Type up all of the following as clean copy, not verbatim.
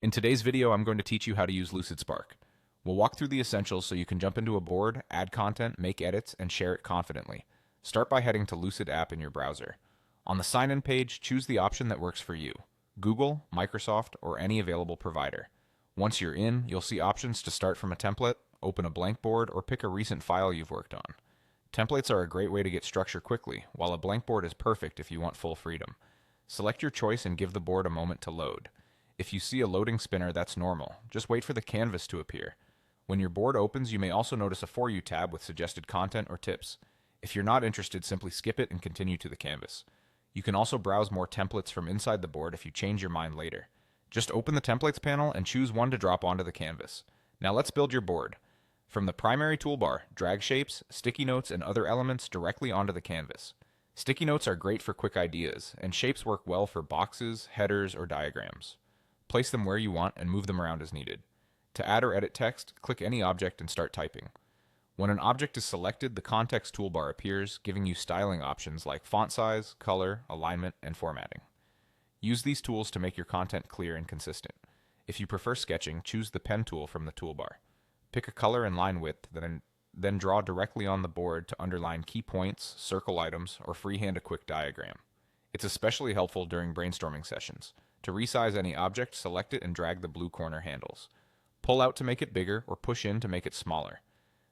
In today's video, I'm going to teach you how to use LucidSpark. We'll walk through the essentials so you can jump into a board, add content, make edits, and share it confidently. Start by heading to Lucid app in your browser. On the sign-in page, choose the option that works for you: Google, Microsoft, or any available provider. Once you're in, you'll see options to start from a template, open a blank board, or pick a recent file you've worked on. Templates are a great way to get structure quickly, while a blank board is perfect if you want full freedom. Select your choice and give the board a moment to load. If you see a loading spinner, that's normal. Just wait for the canvas to appear. When your board opens, you may also notice a For You tab with suggested content or tips. If you're not interested, simply skip it and continue to the canvas. You can also browse more templates from inside the board if you change your mind later. Just open the Templates panel and choose one to drop onto the canvas. Now let's build your board. From the primary toolbar, drag shapes, sticky notes, and other elements directly onto the canvas. Sticky notes are great for quick ideas, and shapes work well for boxes, headers, or diagrams. Place them where you want and move them around as needed. To add or edit text, click any object and start typing. When an object is selected, the context toolbar appears, giving you styling options like font size, color, alignment, and formatting. Use these tools to make your content clear and consistent. If you prefer sketching, choose the pen tool from the toolbar. Pick a color and line width, then draw directly on the board to underline key points, circle items, or freehand a quick diagram. It's especially helpful during brainstorming sessions. To resize any object, select it and drag the blue corner handles. Pull out to make it bigger or push in to make it smaller.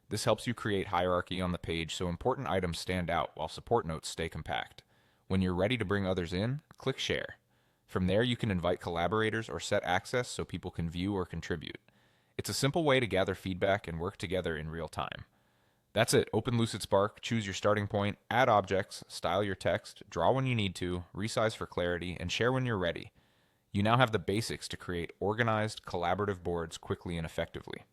This helps you create hierarchy on the page so important items stand out while support notes stay compact. When you're ready to bring others in, click Share. From there, you can invite collaborators or set access so people can view or contribute. It's a simple way to gather feedback and work together in real time. That's it. Open LucidSpark, choose your starting point, add objects, style your text, draw when you need to, resize for clarity, and share when you're ready. You now have the basics to create organized, collaborative boards quickly and effectively.